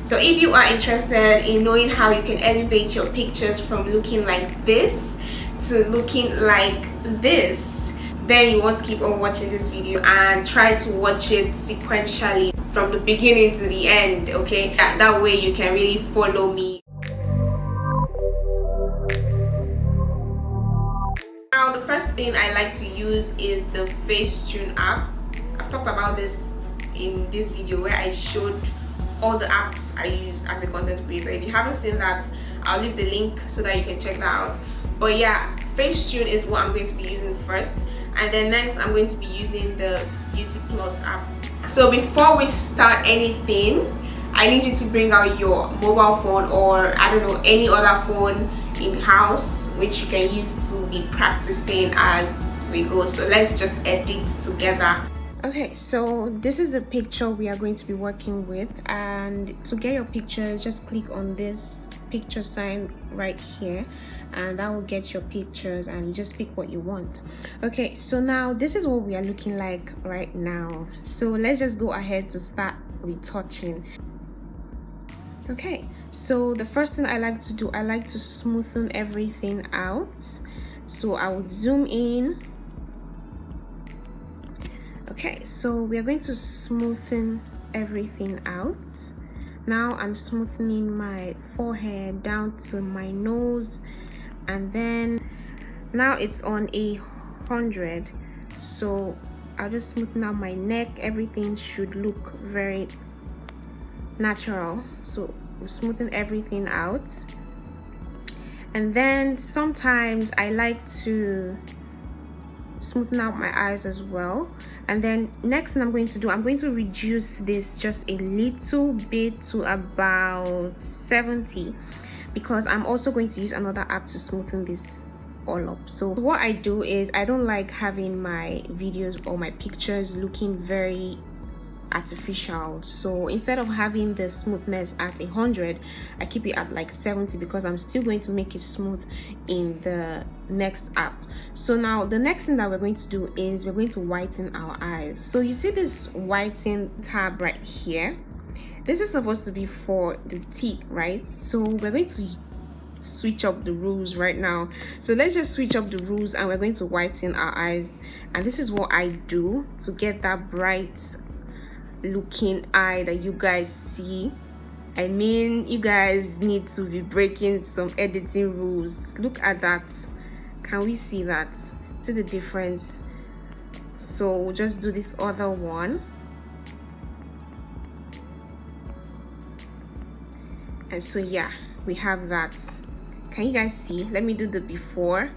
So if you are interested in knowing how you can elevate your pictures from looking like this to looking like this, then you want to keep on watching this video and try to watch it sequentially from the beginning to the end, okay? That way you can really follow me. Now the first thing I like to use is the Facetune app. I've talked about this in this video where I showed all the apps I use as a content creator. If you haven't seen that, I'll leave the link so that you can check that out. But yeah, Facetune is what I'm going to be using first, and then next I'm going to be using the Beauty Plus app. So before we start anything, I need you to bring out your mobile phone, or I don't know, any other phone in house which you can use to be practicing as we go. So let's just edit together. Okay, so this is the picture we are going to be working with, and to get your picture, just click on this picture sign right here, and that will get your pictures, and you just pick what you want. Okay, so now this is what we are looking like right now. So let's just go ahead to start retouching. Okay, so the first thing I like to do, I like to smoothen everything out. So I would zoom in. Okay, so we are going to smoothen everything out. Now I'm smoothing my forehead down to my nose, and then now it's on 100. So I'll just smoothen out my neck. Everything should look very natural. So I'm smoothing everything out, and then sometimes I like to smoothen out my eyes as well. And then next thing I'm going to do, I'm going to reduce this just a little bit to about 70, because I'm also going to use another app to smoothen this all up. So what I do is, I don't like having my videos or my pictures looking very artificial. So instead of having the smoothness at 100, I keep it at like 70, because I'm still going to make it smooth in the next app. So now the next thing that we're going to do is we're going to whiten our eyes. So you see this whiten tab right here, this is supposed to be for the teeth, right? So we're going to switch up the rules right now. So let's just switch up the rules, and we're going to whiten our eyes. And this is what I do to get that bright looking eye that you guys see. I mean, you guys need to be breaking some editing rules. Look at that. Can we see that? See the difference? So we'll just do this other one, and so yeah, we have that. Can you guys see? Let me do the before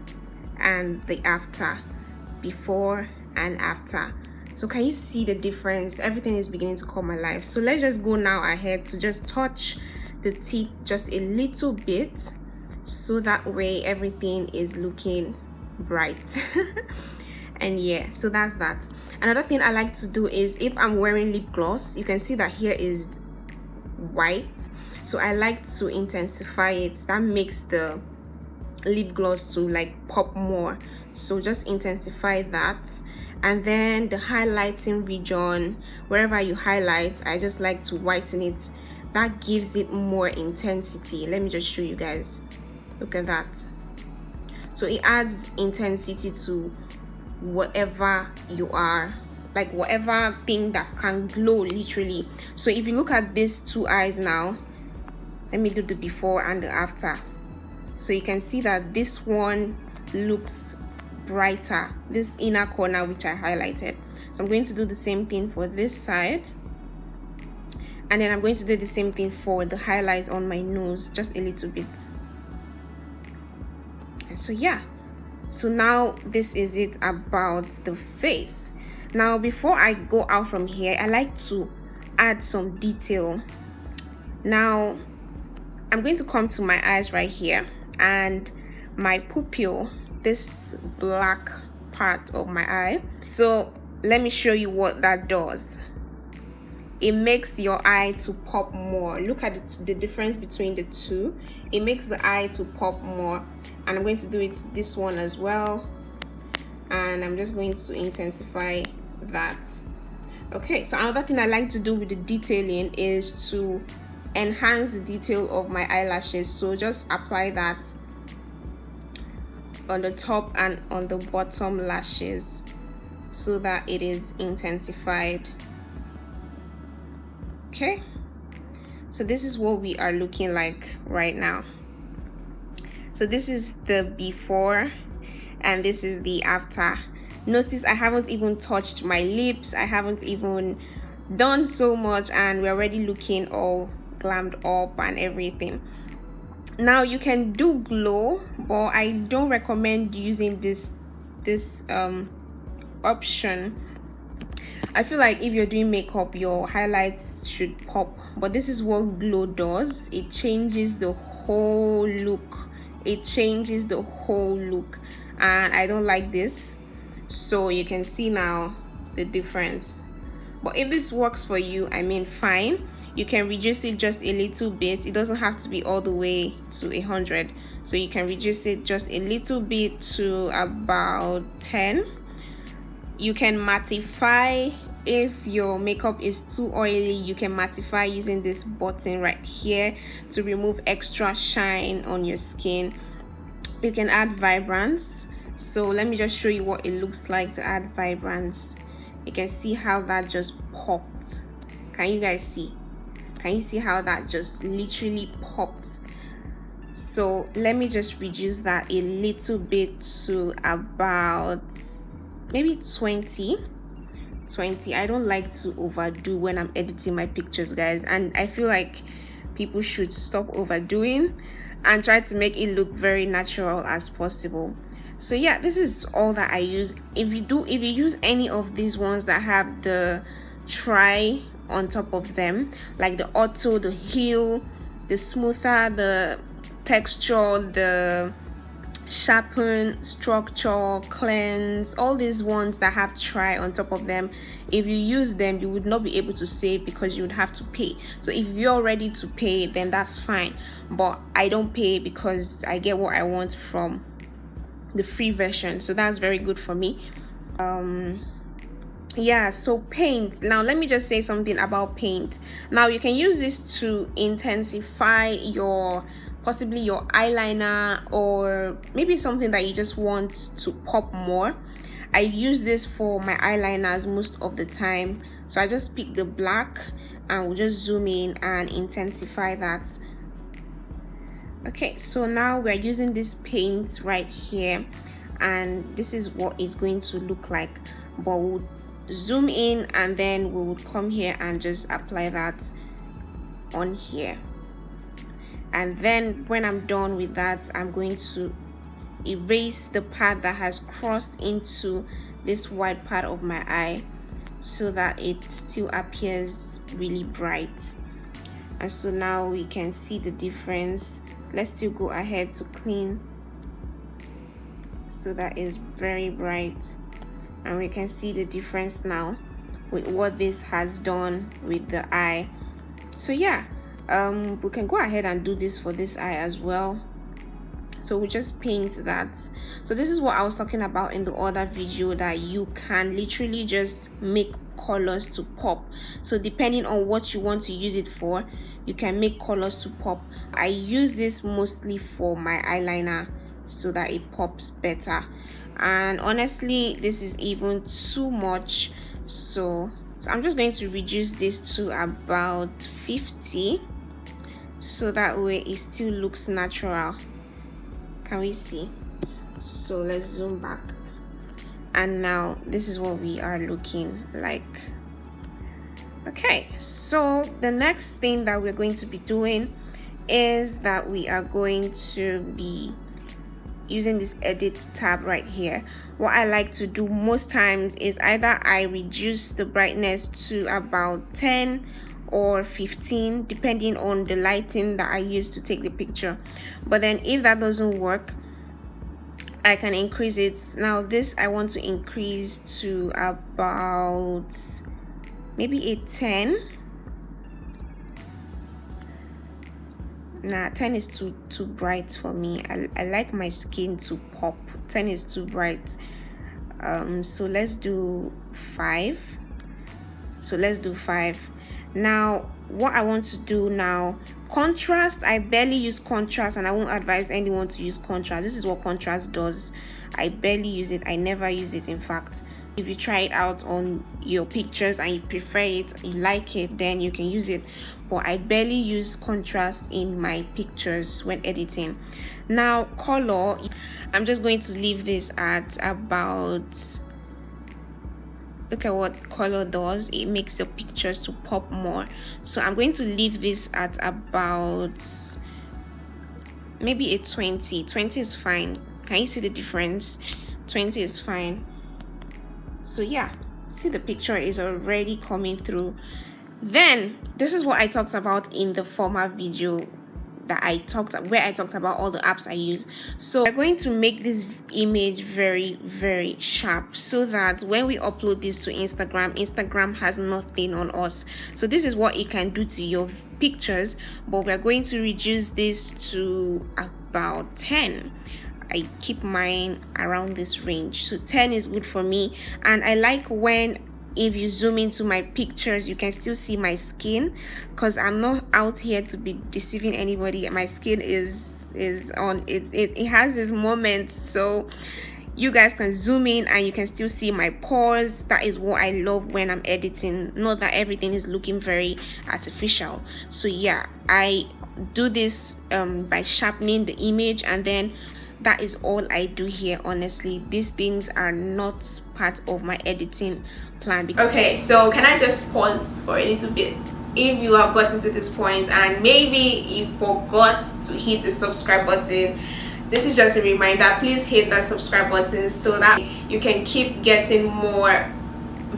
and the after. Before and after. So can you see the difference? Everything is beginning to come alive. So let's just go now ahead to just touch the teeth just a little bit, so that way everything is looking bright. And yeah, so that's that. Another thing I like to do is, if I'm wearing lip gloss, you can see that here is white, so I like to intensify it. That makes the lip gloss to like pop more. So just intensify that. And then the highlighting region, wherever you highlight, I just like to whiten it. That gives it more intensity. Let me just show you guys. Look at that. So it adds intensity to whatever you are, like whatever thing that can glow literally. So if you look at these two eyes now, let me do the before and the after. So you can see that this one looks brighter, this inner corner which I highlighted. So I'm going to do the same thing for this side, and then I'm going to do the same thing for the highlight on my nose, just a little bit. And so yeah, so now this is it about the face. Now before I go out from here, I like to add some detail. Now I'm going to come to my eyes right here, and my pupil, this black part of my eye. So let me show you what that does. It makes your eye to pop more. Look at the difference between the two. It makes the eye to pop more, and I'm going to do it to this one as well, and I'm just going to intensify that. Okay, so another thing I like to do with the detailing is to enhance the detail of my eyelashes. So just apply that on the top and on the bottom lashes so that it is intensified. Okay, so this is what we are looking like right now. So this is the before and this is the after. Notice I haven't even touched my lips, I haven't even done so much, and we're already looking all glammed up and everything. Now you can do glow, but I don't recommend using this option. I feel like if you're doing makeup, your highlights should pop, but this is what glow does. It changes the whole look. It changes the whole look, and I don't like this. So you can see now the difference. But if this works for you, I mean, fine. You can reduce it just a little bit. It doesn't have to be all the way to 100. So you can reduce it just a little bit to about 10. You can mattify. If your makeup is too oily, you can mattify using this button right here to remove extra shine on your skin. You can add vibrance. So let me just show you what it looks like to add vibrance. You can see how that just popped. Can you guys see? Can you see how that just literally popped? So let me just reduce that a little bit to about maybe 20. I don't like to overdo when I'm editing my pictures, guys, and I feel like people should stop overdoing and try to make it look very natural as possible. So yeah, this is all that I use. If you use any of these ones that have the try on top of them, like the auto, the heal, the smoother, the texture, the sharpen, structure, cleanse, all these ones that have try on top of them, if you use them, you would not be able to save because you would have to pay. So if you're ready to pay, then that's fine, but I don't pay because I get what I want from the free version, so that's very good for me. Yeah, so paint. Now let me just say something about paint. Now you can use this to intensify possibly your eyeliner, or maybe something that you just want to pop more. I use this for my eyeliners most of the time, so I just pick the black and we'll just zoom in and intensify that. Okay, so now we're using this paint right here, and this is what it's going to look like, but we'll zoom in and then we will come here and just apply that on here. And then when I'm done with that, I'm going to erase the part that has crossed into this white part of my eye so that it still appears really bright. And so now we can see the difference. Let's still go ahead to clean so that is very bright, and we can see the difference now with what this has done with the eye. So yeah, we can go ahead and do this for this eye as well. So we just paint that. So this is what I was talking about in the other video, that you can literally just make colors to pop. So depending on what you want to use it for, you can make colors to pop. I use this mostly for my eyeliner so that it pops better, and honestly this is even too much, so I'm just going to reduce this to about 50 so that way it still looks natural. Can we see? So let's zoom back, and now this is what we are looking like. Okay, so the next thing that we're going to be doing is that we are going to be using this edit tab right here. What I like to do most times is either I reduce the brightness to about 10 or 15 depending on the lighting that I use to take the picture, but then if that doesn't work, I can increase it. Now this I want to increase to about maybe a 10. Nah, 10 is too bright for me. I like my skin to pop. 10 is too bright. So let's do 5. So let's do 5. Now what I want to do now, contrast, I barely use contrast, and I won't advise anyone to use contrast. This is what contrast does. I barely use it. I never use it. In fact, if you try it out on your pictures and you prefer it, you like it, then you can use it, but I barely use contrast in my pictures when editing. Now color, I'm just going to leave this at about, look at what color does. It makes the pictures to pop more. So I'm going to leave this at about maybe a 20 is fine. Can you see the difference? 20 is fine. So yeah, see, the picture is already coming through. Then this is what I talked about in the former video that I talked about all the apps I use. So we're going to make this image very sharp, so that when we upload this to Instagram has nothing on us. So this is what it can do to your pictures, but we're going to reduce this to about 10. I keep mine around this range, so 10 is good for me. And I like when, if you zoom into my pictures, you can still see my skin, because I'm not out here to be deceiving anybody. My skin is on it has its moments, so you guys can zoom in and you can still see my pores. That is what I love when I'm editing, not that everything is looking very artificial. So yeah, I do this by sharpening the image, and then that is all I do here. Honestly, these things are not part of my editing plan. Okay, so can I just pause for a little bit? If you have gotten to this point and maybe you forgot to hit the subscribe button, this is just a reminder. Please hit that subscribe button so that you can keep getting more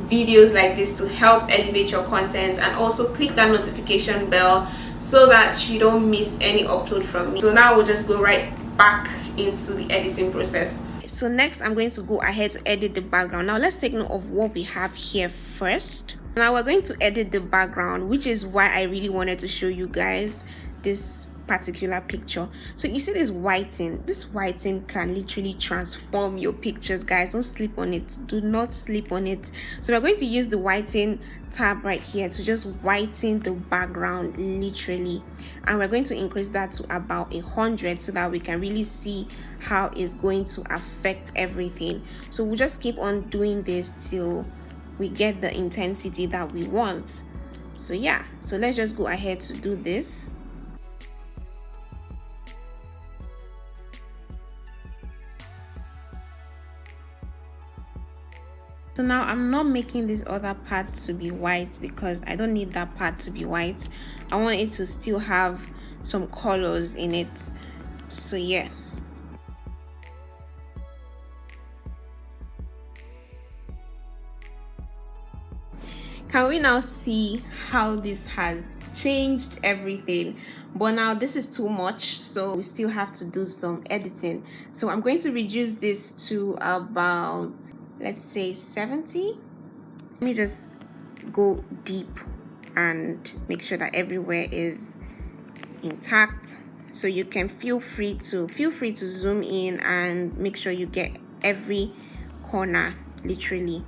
videos like this to help elevate your content, and also click that notification bell so that you don't miss any upload from me. So now we'll just go right back into the editing process. So next, I'm going to go ahead to edit the background. Now let's take note of what we have here first. Now we're going to edit the background, which is why I really wanted to show you guys this particular picture. So you see this whiting can literally transform your pictures, guys. Don't sleep on it. Do not sleep on it. So we're going to use the whiten tab right here to just whiten the background literally, and we're going to increase that to about 100 so that we can really see how it's going to affect everything. So we'll just keep on doing this till we get the intensity that we want. So yeah, so let's just go ahead to do this. So now I'm not making this other part to be white because I don't need that part to be white. I want it to still have some colors in it. So yeah. Can we now see how this has changed everything? But now this is too much, so we still have to do some editing. So I'm going to reduce this to about, let's say 70. Let me just go deep and make sure that everywhere is intact. So you can feel free to zoom in and make sure you get every corner literally.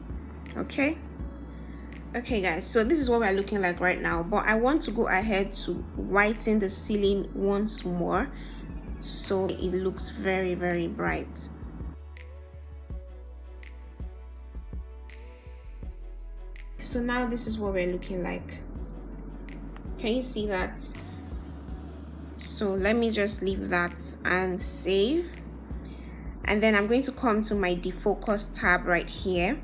Okay guys, so this is what we're looking like right now, but I want to go ahead to whiten the ceiling once more so it looks very bright. So now this is what we're looking like. Can you see that? So let me just leave that and save, and then I'm going to come to my defocus tab right here.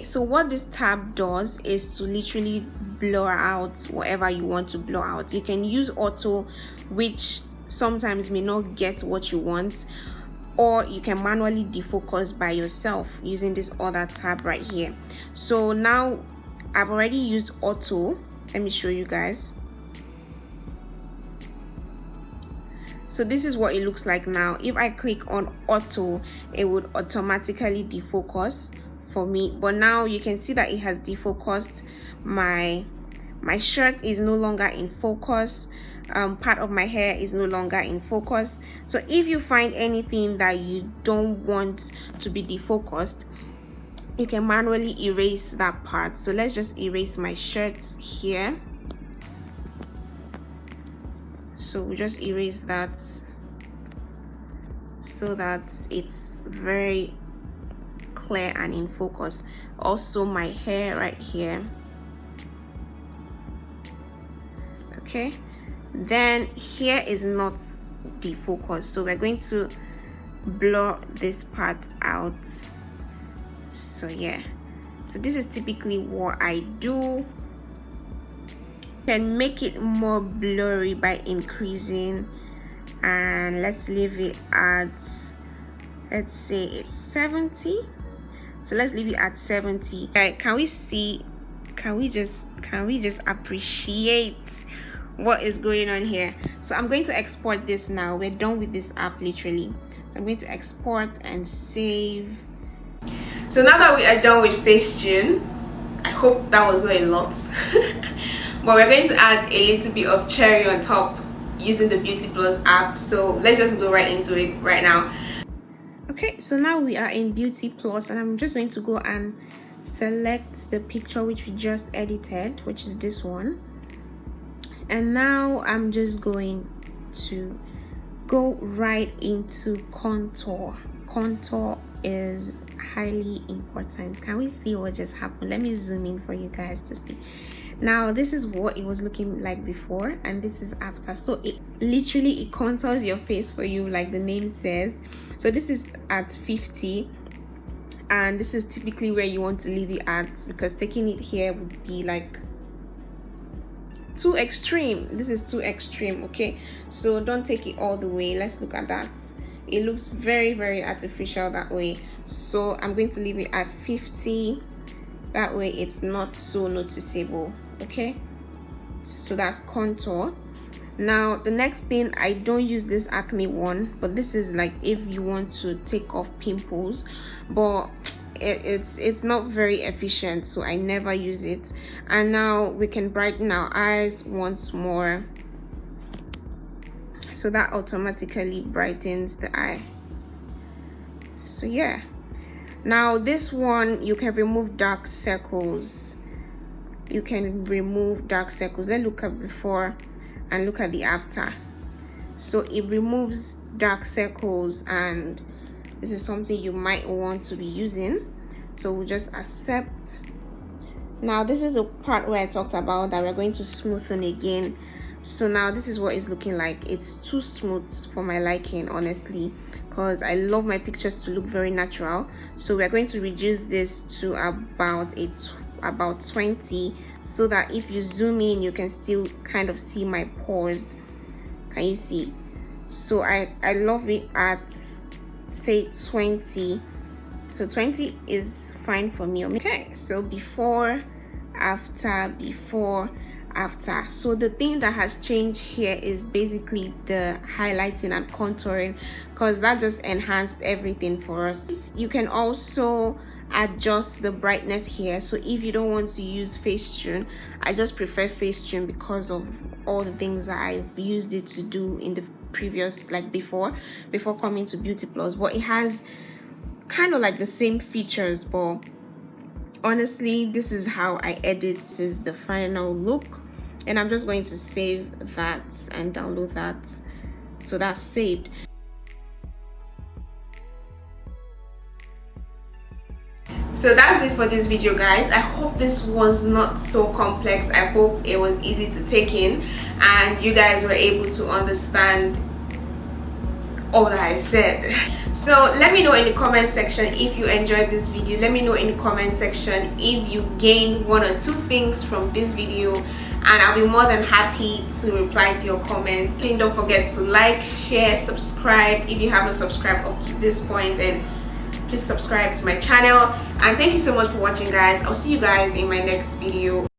So what this tab does is to literally blur out whatever you want to blur out. You can use auto, which sometimes may not get what you want, or you can manually defocus by yourself using this other tab right here. So now I've already used auto. Let me show you guys. So this is what it looks like now. If I click on auto, it would automatically defocus for me, but now you can see that it has defocused. My shirt is no longer in focus. Part of my hair is no longer in focus. So if you find anything that you don't want to be defocused, you can manually erase that part. So let's just erase my shirts here. So we just erase that so that it's very clear and in focus. Also my hair right here. Okay, then here is not defocused, so we're going to blur this part out. So yeah, so this is typically what I do. Can make it more blurry by increasing, and let's leave it at, let's say 70. So let's leave it at 70. Right, can we see, can we just appreciate what is going on here? So I'm going to export this now. We're done with this app literally. So I'm going to export and save. So now that we are done with Facetune, I hope that was not a lot. But we're going to add a little bit of cherry on top using the Beauty Plus app. So let's just go right into it right now. Okay, so now we are in Beauty Plus, and I'm just going to go and select the picture which we just edited, which is this one. And now I'm just going to go right into contour. Contour is highly important. Can we see what just happened? Let me zoom in for you guys to see. Now this is what it was looking like before, and this is after. So it literally, it contours your face for you like the name says. So this is at 50, and this is typically where you want to leave it at, because taking it here would be like too extreme. This is too extreme. Okay, so don't take it all the way. Let's look at that. It looks very, very artificial that way. So I'm going to leave it at 50. That way it's not so noticeable. Okay, so that's contour. Now the next thing, I don't use this acne one, but this is like if you want to take off pimples, but it's not very efficient, so I never use it. And now we can brighten our eyes once more, so that automatically brightens the eye. So yeah, now this one, you can remove dark circles. You can remove dark circles. Let's look at before and look at the after. So it removes dark circles, and this is something you might want to be using. So we'll just accept. Now this is the part where I talked about that we're going to smoothen again. So now this is what it's looking like. It's too smooth for my liking, honestly, because I love my pictures to look very natural. So we're going to reduce this to about 20, so that if you zoom in, you can still kind of see my pores. Can you see? So I love it at, say, 20. So 20 is fine for me. Okay, so before, after, before, after. So the thing that has changed here is basically the highlighting and contouring, because that just enhanced everything for us. You can also adjust the brightness here. So if you don't want to use Facetune, I just prefer Facetune because of all the things that I've used it to do in the previous, like before coming to Beauty Plus. But it has kind of like the same features, but honestly, this is how I edit. This is the final look, and I'm just going to save that and download that. So that's saved. So that's it for this video, guys. I hope this was not so complex. I hope it was easy to take in and you guys were able to understand all that I said. So let me know in the comment section if you enjoyed this video. Let me know in the comment section if you gained 1 or 2 things from this video, and I'll be more than happy to reply to your comments. Please don't forget to like, share, subscribe. If you haven't subscribed up to this point, then please subscribe to my channel. And thank you so much for watching, guys. I'll see you guys in my next video.